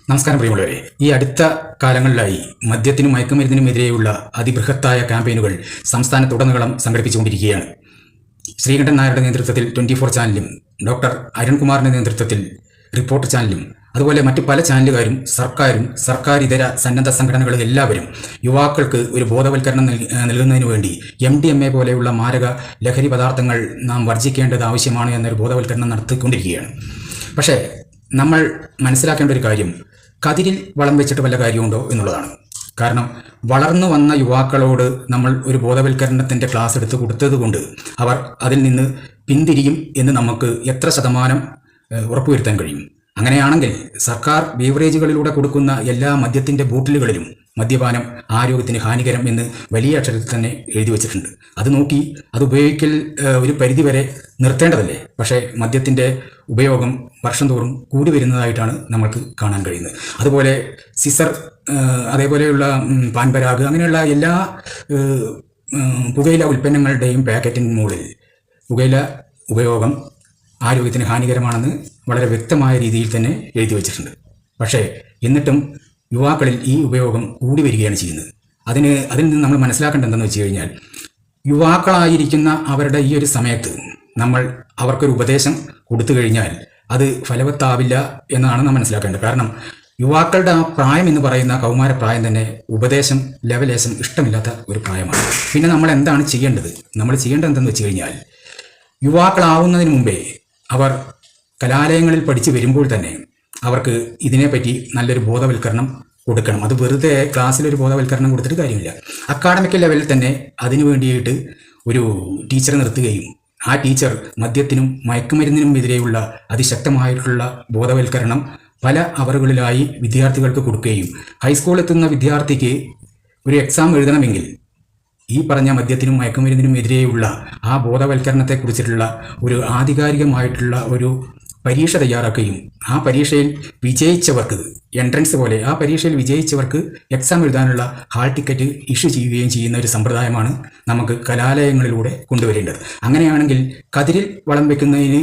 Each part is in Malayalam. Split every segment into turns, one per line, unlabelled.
നമസ്കാരം പ്രിയമുള്ളവരെ, ഈ അടുത്ത കാലങ്ങളിലായി മദ്യത്തിനും മയക്കുമരുന്നിനുമെതിരെയുള്ള അതിബൃഹത്തായ ക്യാമ്പയിനുകൾ സംസ്ഥാനത്തുടനീളം സംഘടിപ്പിച്ചുകൊണ്ടിരിക്കുകയാണ്. ശ്രീകണ്ഠൻ നായരുടെ നേതൃത്വത്തിൽ 24 ചാനലും ഡോക്ടർ അരുൺകുമാറിന്റെ നേതൃത്വത്തിൽ റിപ്പോർട്ട് ചാനലും അതുപോലെ മറ്റ് പല ചാനലുകാരും സർക്കാരും സർക്കാരിതര സന്നദ്ധ സംഘടനകളും എല്ലാവരും യുവാക്കൾക്ക് ഒരു ബോധവൽക്കരണം നൽകുന്നതിന് വേണ്ടി MDMA പോലെയുള്ള മാരക ലഹരി പദാർത്ഥങ്ങൾ നാം വർജിക്കേണ്ടത് ആവശ്യമാണ് എന്നൊരു ബോധവൽക്കരണം നടത്തിക്കൊണ്ടിരിക്കുകയാണ്. പക്ഷേ നമ്മൾ മനസ്സിലാക്കേണ്ട ഒരു കാര്യം, കതിരിൽ വളം വെച്ചിട്ട് വല്ല കാര്യമുണ്ടോ എന്നുള്ളതാണ്. കാരണം വളർന്നു വന്ന യുവാക്കളോട് നമ്മൾ ഒരു ബോധവൽക്കരണത്തിൻ്റെ ക്ലാസ് എടുത്ത് കൊടുത്തത് കൊണ്ട് അവർ അതിൽ നിന്ന് പിന്തിരിയും എന്ന് നമുക്ക് എത്ര ശതമാനം ഉറപ്പുവരുത്താൻ കഴിയും? അങ്ങനെയാണെങ്കിൽ സർക്കാർ ബീവറേജുകളിലൂടെ കൊടുക്കുന്ന എല്ലാ മദ്യത്തിൻ്റെ ബോട്ടിലുകളിലും മദ്യപാനം ആരോഗ്യത്തിന് ഹാനികരം എന്ന് വലിയ അക്ഷരത്തിൽ തന്നെ എഴുതി വച്ചിട്ടുണ്ട്. അത് നോക്കി അത് ഉപയോഗിക്കൽ ഒരു പരിധിവരെ നിർത്തേണ്ടതല്ലേ? പക്ഷേ മദ്യത്തിൻ്റെ ഉപയോഗം വർഷം തോറും കൂടി വരുന്നതായിട്ടാണ് നമ്മൾക്ക് കാണാൻ കഴിയുന്നത്. അതുപോലെ സിസർ, അതേപോലെയുള്ള പാൻപരാഗ്, അങ്ങനെയുള്ള എല്ലാ പുകയില ഉൽപ്പന്നങ്ങളുടെയും പാക്കറ്റിന് മുകളിൽ പുകയില ഉപയോഗം ആരോഗ്യത്തിന് ഹാനികരമാണെന്ന് വളരെ വ്യക്തമായ രീതിയിൽ തന്നെ എഴുതി വച്ചിട്ടുണ്ട്. പക്ഷേ എന്നിട്ടും യുവാക്കളിൽ ഈ ഉപയോഗം കൂടി വരികയാണ് ചെയ്യുന്നത്. അതിൽ നിന്ന് നമ്മൾ മനസ്സിലാക്കേണ്ടത് എന്തെന്ന് വെച്ച് കഴിഞ്ഞാൽ, യുവാക്കളായിരിക്കുന്ന അവരുടെ ഈ ഒരു സമയത്ത് നമ്മൾ അവർക്കൊരു ഉപദേശം കൊടുത്തു കഴിഞ്ഞാൽ അത് ഫലവത്താവില്ല എന്നാണ് നാം മനസ്സിലാക്കേണ്ടത്. കാരണം യുവാക്കളുടെ ആ പ്രായം എന്ന് പറയുന്ന കൗമാര പ്രായം തന്നെ ഉപദേശം ലെവലേശം ഇഷ്ടമില്ലാത്ത ഒരു പ്രായമാണ്. പിന്നെ നമ്മൾ എന്താണ് ചെയ്യേണ്ടത്? നമ്മൾ ചെയ്യേണ്ടത് എന്തെന്ന് വെച്ച് കഴിഞ്ഞാൽ, യുവാക്കളാവുന്നതിന് മുമ്പേ അവർ കലാലയങ്ങളിൽ പഠിച്ച് വരുമ്പോൾ തന്നെ അവർക്ക് ഇതിനെപ്പറ്റി നല്ലൊരു ബോധവൽക്കരണം കൊടുക്കണം. അത് വെറുതെ ക്ലാസ്സിലൊരു ബോധവൽക്കരണം കൊടുത്തിട്ട് കാര്യമില്ല. അക്കാഡമിക് ലെവലിൽ തന്നെ അതിനു വേണ്ടിയിട്ട് ഒരു ടീച്ചറെ നിർത്തുകയും ആ ടീച്ചർ മദ്യത്തിനും മയക്കുമരുന്നിനും എതിരെയുള്ള അതിശക്തമായിട്ടുള്ള ബോധവൽക്കരണം പല അവറുകളിലായി വിദ്യാർത്ഥികൾക്ക് കൊടുക്കുകയും, ഹൈസ്കൂളിൽ എത്തുന്ന വിദ്യാർത്ഥിക്ക് ഒരു എക്സാം എഴുതണമെങ്കിൽ ഈ പറഞ്ഞ മദ്യത്തിനും മയക്കുമരുന്നിനും എതിരെയുള്ള ആ ബോധവൽക്കരണത്തെക്കുറിച്ചിട്ടുള്ള ഒരു ആധികാരികമായിട്ടുള്ള ഒരു പരീക്ഷ തയ്യാറാക്കുകയും ആ പരീക്ഷയിൽ വിജയിച്ചവർക്ക് എൻട്രൻസ് പോലെ ആ പരീക്ഷയിൽ വിജയിച്ചവർക്ക് എക്സാം എഴുതാനുള്ള ഹാൾ ടിക്കറ്റ് ഇഷ്യൂ ചെയ്യുകയും ചെയ്യുന്ന ഒരു സമ്പ്രദായമാണ് നമുക്ക് കലാലയങ്ങളിലൂടെ കൊണ്ടുവരേണ്ടത്. അങ്ങനെയാണെങ്കിൽ കതിരിൽ വളം വയ്ക്കുന്നതിന്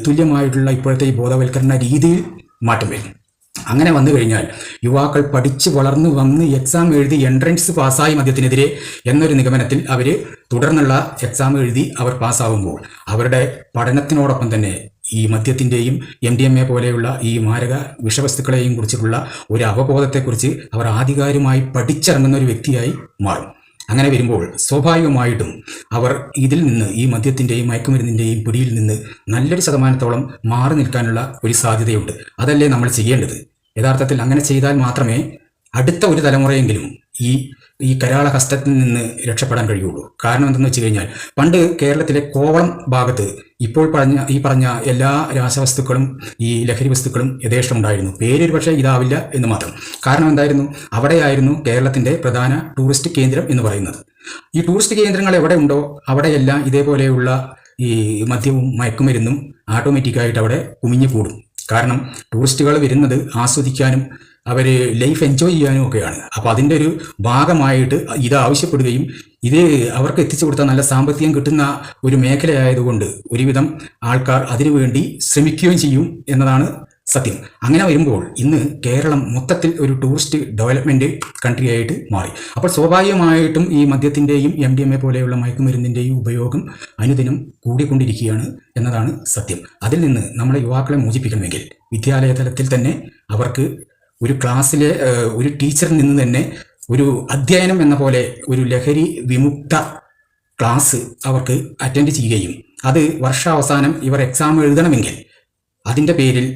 തുല്യമായിട്ടുള്ള ഇപ്പോഴത്തെ ഈ ബോധവൽക്കരണ രീതിയിൽ മാറ്റം വരും. അങ്ങനെ വന്നു കഴിഞ്ഞാൽ യുവാക്കൾ പഠിച്ച് വളർന്നു വന്ന് എക്സാം എഴുതി എൻട്രൻസ് പാസ്സായി മദ്യത്തിനെതിരെ എന്നൊരു നിഗമനത്തിൽ അവർ തുടർന്നുള്ള എക്സാം എഴുതി അവർ പാസ്സാകുമ്പോൾ അവരുടെ പഠനത്തിനോടൊപ്പം തന്നെ ഈ മദ്യത്തിൻ്റെയും MDMA പോലെയുള്ള ഈ മാരക വിഷവസ്തുക്കളെയും കുറിച്ചിട്ടുള്ള ഒരു അവബോധത്തെക്കുറിച്ച് അവർ ആധികാരികമായി പഠിച്ചിറങ്ങുന്ന ഒരു വ്യക്തിയായി മാറും. അങ്ങനെ വരുമ്പോൾ സ്വാഭാവികമായിട്ടും അവർ ഇതിൽ നിന്ന്, ഈ മദ്യത്തിൻ്റെയും മയക്കുമരുന്നിൻ്റെയും പിടിയിൽ നിന്ന് നല്ലൊരു ശതമാനത്തോളം മാറി നിൽക്കാനുള്ള ഒരു സാധ്യതയുണ്ട്. അതല്ലേ നമ്മൾ ചെയ്യേണ്ടത്? യഥാർത്ഥത്തിൽ അങ്ങനെ ചെയ്താൽ മാത്രമേ അടുത്ത ഒരു തലമുറയെങ്കിലും ഈ കരാള ഹസ്തത്തിൽ നിന്ന് രക്ഷപ്പെടാൻ കഴിയുള്ളൂ. കാരണം എന്തെന്ന് വെച്ച് കഴിഞ്ഞാൽ, പണ്ട് കേരളത്തിലെ കോവളം ഭാഗത്ത് ഇപ്പോൾ ഈ പറഞ്ഞ എല്ലാ രാസവസ്തുക്കളും ഈ ലഹരി വസ്തുക്കളും യഥേഷ്ടം ഉണ്ടായിരുന്നു. പേരൊരു പക്ഷേ ഇതാവില്ല എന്ന് മാത്രം. കാരണം എന്തായിരുന്നു? അവിടെയായിരുന്നു കേരളത്തിൻ്റെ പ്രധാന ടൂറിസ്റ്റ് കേന്ദ്രം എന്ന് പറയുന്നത്. ഈ ടൂറിസ്റ്റ് കേന്ദ്രങ്ങൾ എവിടെ ഉണ്ടോ അവിടെയെല്ലാം ഇതേപോലെയുള്ള ഈ മദ്യവും മയക്കുമരുന്നും ഓട്ടോമാറ്റിക്കായിട്ട് അവിടെ കുമിഞ്ഞു കൂടും. കാരണം ടൂറിസ്റ്റുകൾ വരുന്നത് ആസ്വദിക്കാനും അവർ ലൈഫ് എൻജോയ് ചെയ്യാനും ഒക്കെയാണ്. അപ്പോൾ അതിൻ്റെ ഒരു ഭാഗമായിട്ട് ഇത് ആവശ്യപ്പെടുകയും ഇത് അവർക്ക് എത്തിച്ചു കൊടുത്താൽ നല്ല സാമ്പത്തികം കിട്ടുന്ന ഒരു മേഖലയായതുകൊണ്ട് ഒരുവിധം ആൾക്കാർ അതിനുവേണ്ടി ശ്രമിക്കുകയും ചെയ്യും എന്നതാണ് സത്യം. അങ്ങനെ വരുമ്പോൾ ഇന്ന് കേരളം മൊത്തത്തിൽ ഒരു ടൂറിസ്റ്റ് ഡെവലപ്മെൻറ്റ് കൺട്രി ആയിട്ട് മാറി. അപ്പോൾ സ്വാഭാവികമായിട്ടും ഈ മദ്യത്തിൻ്റെയും MDMA പോലെയുള്ള മയക്കുമരുന്നിൻ്റെയും ഉപയോഗം അനുദിനം കൂടിക്കൊണ്ടിരിക്കുകയാണ് എന്നതാണ് സത്യം. അതിൽ നിന്ന് നമ്മളെ യുവാക്കളെ മോചിപ്പിക്കണമെങ്കിൽ വിദ്യാലയ തലത്തിൽ തന്നെ അവർക്ക് ഒരു ക്ലാസ്സിലെ ഒരു ടീച്ചറിൽ നിന്ന് തന്നെ ഒരു അധ്യയനം എന്ന പോലെ ഒരു ലഹരി വിമുക്ത ക്ലാസ് അവർക്ക് അറ്റൻഡ് ചെയ്യുകയും അത് വർഷാവസാനം ഇവർ എക്സാം എഴുതണമെങ്കിൽ അതിൻ്റെ പേരിൽ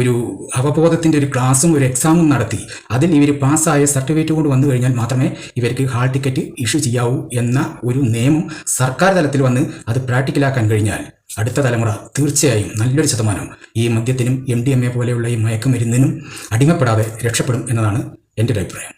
ഒരു അവബോധത്തിൻ്റെ ഒരു ക്ലാസ്സും ഒരു എക്സാമും നടത്തി അതിൽ ഇവർ പാസ്സായ സർട്ടിഫിക്കറ്റ് കൊണ്ട് വന്നു കഴിഞ്ഞാൽ മാത്രമേ ഇവർക്ക് ഹാൾ ടിക്കറ്റ് ഇഷ്യൂ ചെയ്യാവൂ എന്ന ഒരു നിയമം സർക്കാർ തലത്തിൽ വന്ന് അത് പ്രാക്ടിക്കലാക്കാൻ കഴിഞ്ഞാൽ അടുത്ത തലമുറ തീർച്ചയായും നല്ലൊരു ശതമാനം ഈ മദ്യത്തിനും MDMA പോലെയുള്ള ഈ മയക്കുമരുന്നിനും അടിമപ്പെടാതെ രക്ഷപ്പെടും എന്നതാണ് എൻ്റെ ഒരു അഭിപ്രായം.